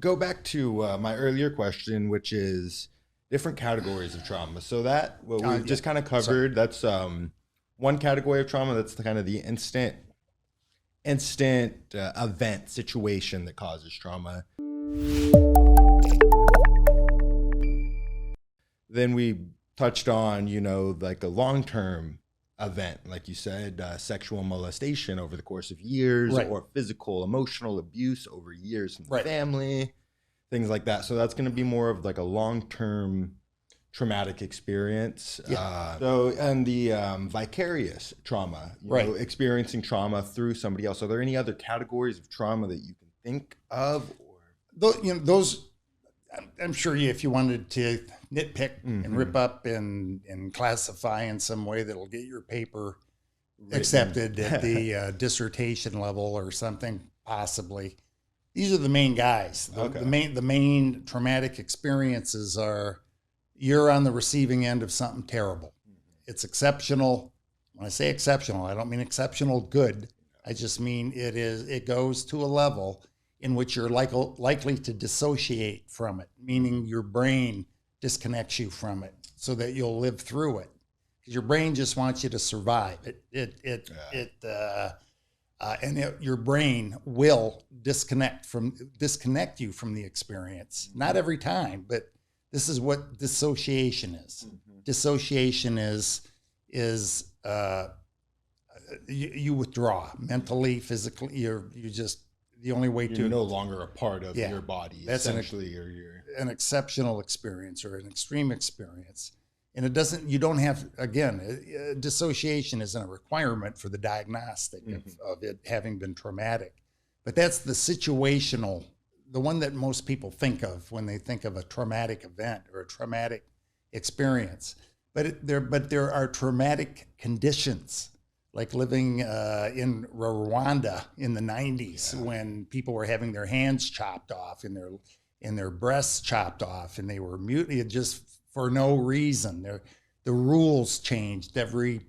go back to my earlier question, which is different categories of trauma. So that what we've just kind of covered, that's one category of trauma. That's the kind of the instant event situation that causes trauma. Then we touched on, like a long-term event, like you said, sexual molestation over the course of years, or physical, emotional abuse over years from the family, things like that. So that's going to be more of like a long-term traumatic experience. And the vicarious trauma, experiencing trauma through somebody else. Are there any other categories of trauma that you can think of? Or those, I'm sure if you wanted to nitpick and rip up and classify in some way that'll get your paper accepted at the dissertation level or something, possibly. These are the main guys. The main traumatic experiences are you're on the receiving end of something terrible. It's exceptional. When I say exceptional, I don't mean exceptional good. I just mean it goes to a level in which you're likely to dissociate from it, meaning your brain disconnects you from it so that you'll live through it. Because your brain just wants you to survive. Your brain will disconnect you from the experience. Not every time, but this is what dissociation is. Dissociation is you withdraw mentally, physically. You just the only way you're no longer a part of your body. That's essentially, an exceptional experience or an extreme experience. And it doesn't, you don't have, again, dissociation isn't a requirement for the diagnostic of it having been traumatic. But that's the situational, the one that most people think of when they think of a traumatic event or a traumatic experience. But there are traumatic conditions, like living in Rwanda in the 90s when people were having their hands chopped off and their breasts chopped off, and they were mutilated just for no reason. The rules changed every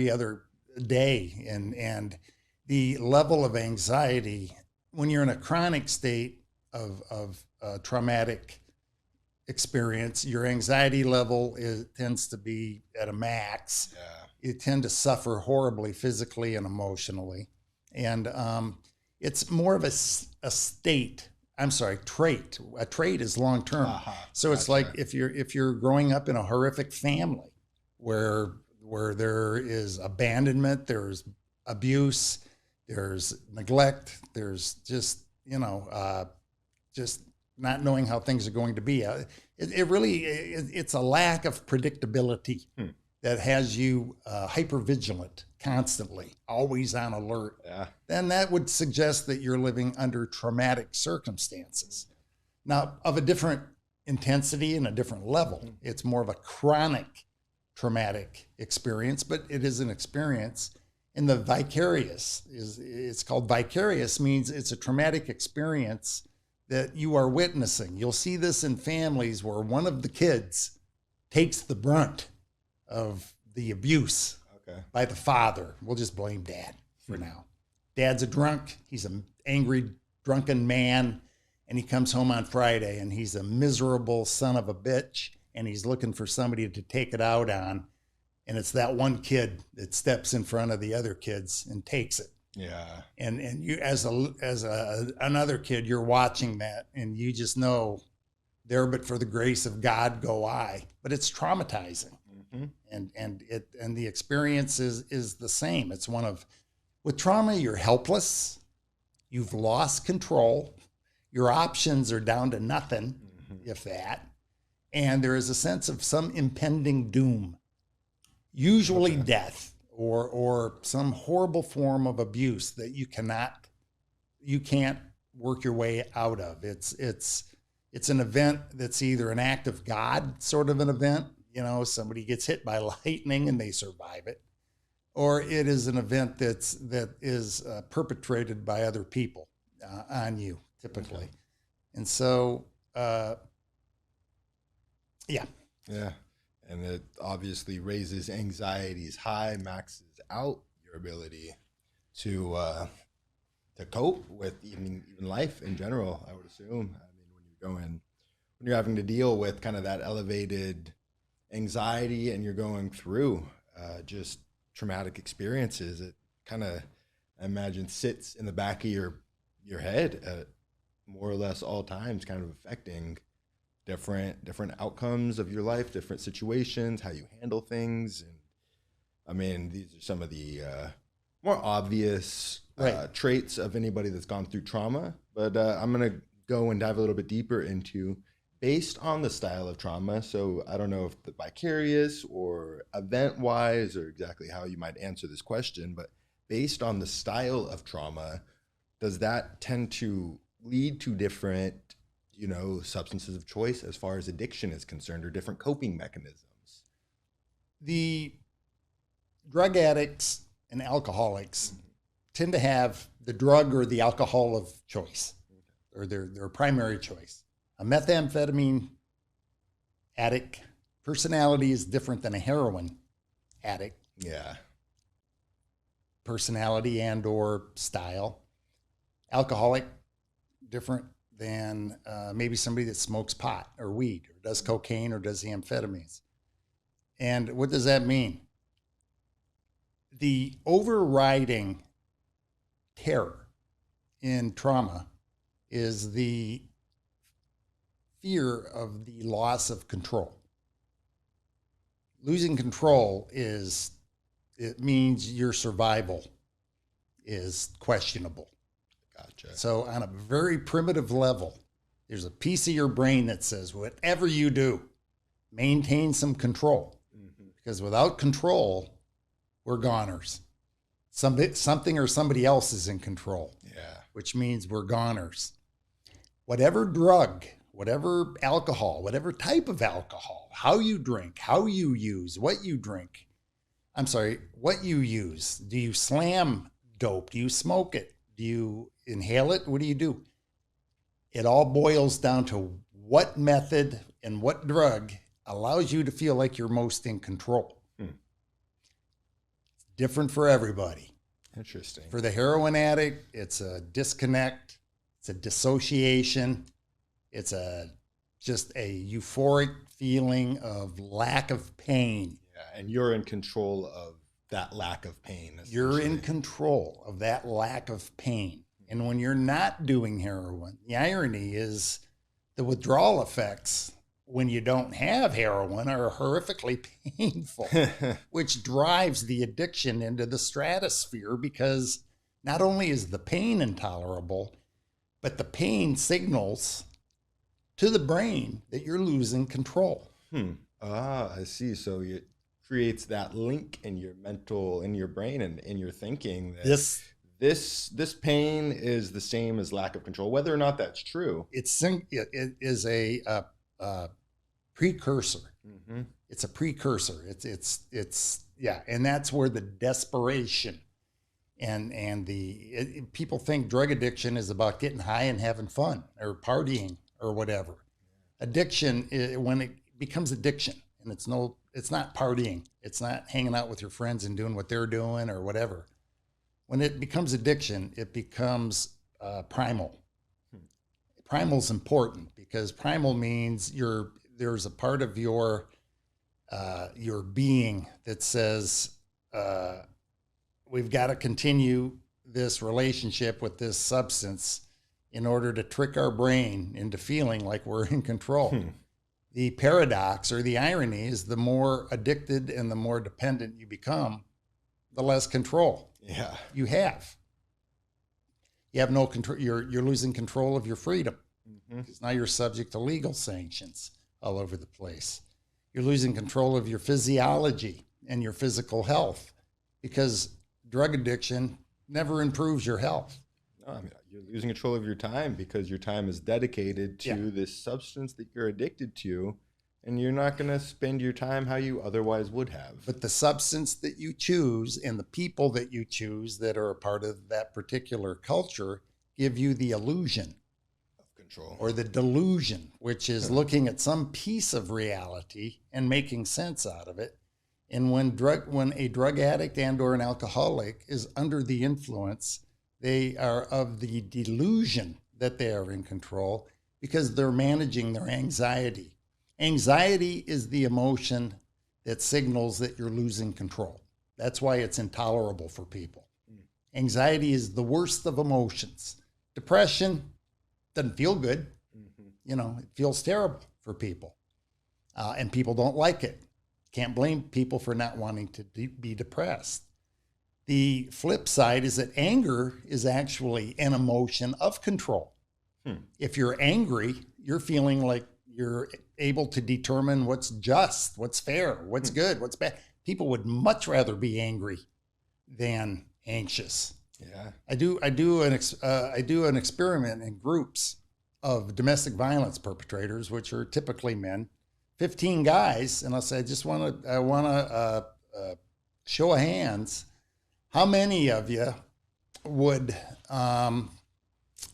other day, and the level of anxiety when you're in a chronic state of traumatic experience, your anxiety level tends to be at a max. You tend to suffer horribly physically and emotionally, and it's more of a trait. A trait is long term. So it's like if you're growing up in a horrific family where there is abandonment, there's abuse, there's neglect, there's just just not knowing how things are going to be. It's a lack of predictability that has you hypervigilant constantly, always on alert. Then that would suggest that you're living under traumatic circumstances. Now, of a different intensity and a different level. It's more of a chronic traumatic experience, but it is an experience. And the vicarious it's called vicarious, means it's a traumatic experience that you are witnessing. You'll see this in families where one of the kids takes the brunt of the abuse by the father. We'll just blame dad for now. Dad's a drunk. He's an angry, drunken man. And he comes home on Friday and he's a miserable son of a bitch. And he's looking for somebody to take it out on. And it's that one kid that steps in front of the other kids and takes it. Yeah. And you, as another kid, you're watching that and you just know, there but for the grace of God go I. But it's traumatizing. And the experience is the same. It's one of, with trauma, you're helpless. You've lost control. Your options are down to nothing, if that. And there is a sense of some impending doom, usually death or some horrible form of abuse that you can't work your way out of. It's an event that's either an act of God sort of an event, you know, somebody gets hit by lightning and they survive it, or it is an event that is perpetrated by other people on you, typically. And so, yeah. And it obviously raises anxieties high, maxes out your ability to cope with even life in general, I would assume. I mean, when you when you're having to deal with kind of that elevated anxiety and you're going through just traumatic experiences, it kind of, I imagine, sits in the back of your head at more or less all times, kind of affecting different outcomes of your life, different situations, how you handle things. And I mean, these are some of the more obvious traits of anybody that's gone through trauma. But I'm going to go and dive a little bit deeper into, based on the style of trauma. So I don't know if the vicarious or event-wise or exactly how you might answer this question, but based on the style of trauma, does that tend to lead to different, substances of choice as far as addiction is concerned, or different coping mechanisms? The drug addicts and alcoholics tend to have the drug or the alcohol of choice, or their primary choice. A methamphetamine addict personality is different than a heroin addict. Yeah. Personality and or style. Alcoholic, different than maybe somebody that smokes pot or weed or does cocaine or does the amphetamines. And what does that mean? The overriding terror in trauma is the fear of the loss of control. Losing control it means your survival is questionable. Gotcha. So on a very primitive level, there's a piece of your brain that says, whatever you do, maintain some control. Mm-hmm. Because without control, we're goners. Something or somebody else is in control. Yeah. Which means we're goners. Whatever drug, whatever alcohol, whatever type of alcohol, how you drink, how you use, what you drink. I'm sorry, what you use. Do you slam dope? Do you smoke it? Do you inhale it? What do you do? It all boils down to what method and what drug allows you to feel like you're most in control. It's different for everybody. Interesting. For the heroin addict, it's a disconnect. It's a dissociation. It's just a euphoric feeling of lack of pain. Yeah, and you're in control of that lack of pain. You're in control of that lack of pain. And when you're not doing heroin, the irony is the withdrawal effects when you don't have heroin are horrifically painful, which drives the addiction into the stratosphere, because not only is the pain intolerable, but the pain signals to the brain that you're losing control. I see. So it creates that link in your in your brain and in your thinking that this pain is the same as lack of control, whether or not that's true. It is a precursor. Mm-hmm. It's a precursor. It's and that's where the desperation and people think drug addiction is about getting high and having fun or partying or whatever. Addiction, when it becomes addiction, and it's not partying, it's not hanging out with your friends and doing what they're doing or whatever. When it becomes addiction, it becomes primal. Primal's important because primal means there's a part of your being that says we've got to continue this relationship with this substance in order to trick our brain into feeling like we're in control. The paradox or the irony is the more addicted and the more dependent you become, the less control you have. You have no control. You're losing control of your freedom because now you're subject to legal sanctions all over the place. You're losing control of your physiology and your physical health because drug addiction never improves your health. No, I mean, you're losing control of your time because your time is dedicated to this substance that you're addicted to, and you're not going to spend your time how you otherwise would have. But the substance that you choose and the people that you choose that are a part of that particular culture give you the illusion of control or the delusion, which is looking at some piece of reality and making sense out of it. And when a drug addict and or an alcoholic is under the influence, they are of the delusion that they are in control because they're managing their anxiety. Anxiety is the emotion that signals that you're losing control. That's why it's intolerable for people. Anxiety is the worst of emotions. Depression doesn't feel good. You know, it feels terrible for people. And people don't like it. Can't blame people for not wanting to be depressed. The flip side is that anger is actually an emotion of control. If you're angry, you're feeling like you're able to determine what's just, what's fair, what's good, what's bad. People would much rather be angry than anxious. Yeah. I do an experiment in groups of domestic violence perpetrators, which are typically men, 15 guys, and I'll say, I want to show of hands. How many of you would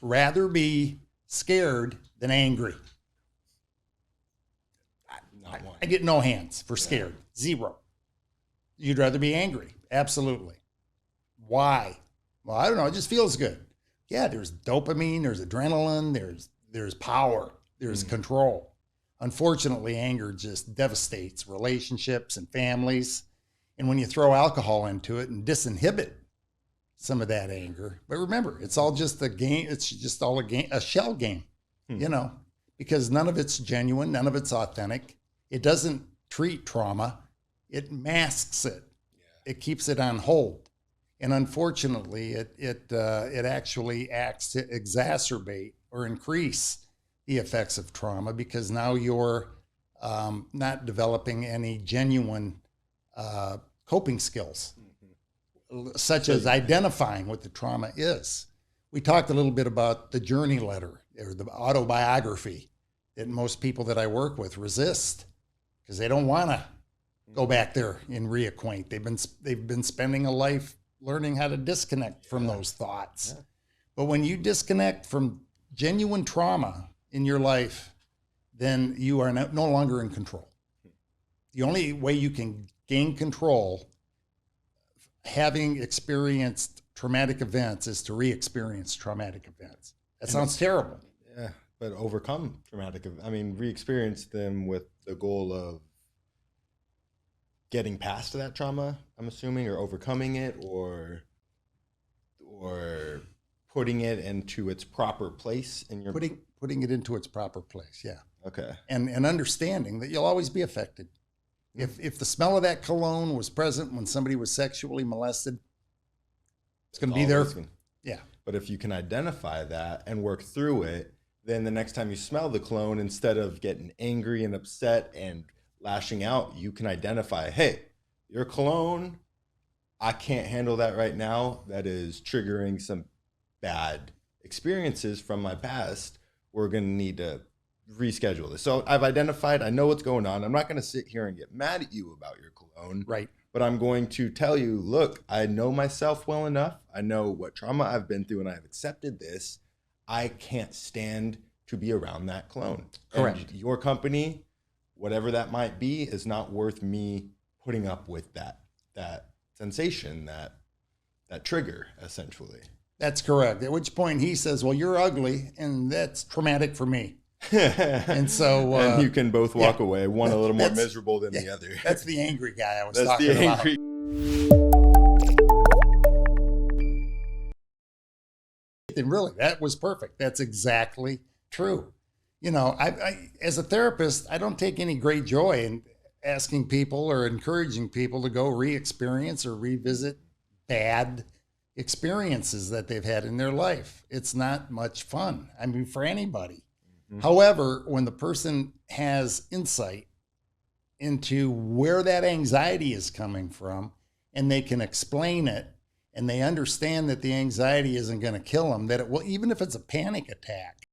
rather be scared than angry? Not one. I get no hands for scared. Zero. You'd rather be angry. Absolutely. Why? Well, I don't know. It just feels good. Yeah, there's dopamine, there's adrenaline, there's power, there's control. Unfortunately, anger just devastates relationships and families. And when you throw alcohol into it and disinhibit some of that anger, but remember, it's all just a game. It's just all a shell game, you know, because none of it's genuine, none of it's authentic. It doesn't treat trauma. It masks it. Yeah. It keeps it on hold. And unfortunately, it actually acts to exacerbate or increase the effects of trauma, because now you're not developing any genuine coping skills, such as identifying what the trauma is. We talked a little bit about the journey letter or the autobiography that most people that I work with resist because they don't want to go back there and reacquaint. They've been spending a life learning how to disconnect from those thoughts. Yeah. But when you disconnect from genuine trauma in your life, then you are no longer in control. The only way you can gain control, having experienced traumatic events, is to re-experience traumatic events. That sounds terrible. Yeah, but overcome re-experience them with the goal of getting past that trauma, I'm assuming, or overcoming it, or putting it into its proper place in your putting it into its proper place. Yeah. Okay. And understanding that you'll always be affected. If the smell of that cologne was present when somebody was sexually molested, it's going to be there. Yeah. But if you can identify that and work through it, then the next time you smell the cologne, instead of getting angry and upset and lashing out, you can identify, hey, your cologne, I can't handle that right now. That is triggering some bad experiences from my past. We're going to need to reschedule this. So I've identified, I know what's going on. I'm not going to sit here and get mad at you about your cologne. Right. But I'm going to tell you, look, I know myself well enough. I know what trauma I've been through, and I've accepted this. I can't stand to be around that cologne. Correct. And your company, whatever that might be, is not worth me putting up with that sensation, that trigger, essentially. That's correct. At which point he says, well, you're ugly, and that's traumatic for me. And so and you can both walk away, one a little more miserable than the other. That's the angry guy I was talking about. And really, that was perfect. That's exactly true. You know, I as a therapist, I don't take any great joy in asking people or encouraging people to go re-experience or revisit bad experiences that they've had in their life. It's not much fun. I mean, for anybody. However, when the person has insight into where that anxiety is coming from, and they can explain it, and they understand that the anxiety isn't going to kill them, that it will, even if it's a panic attack,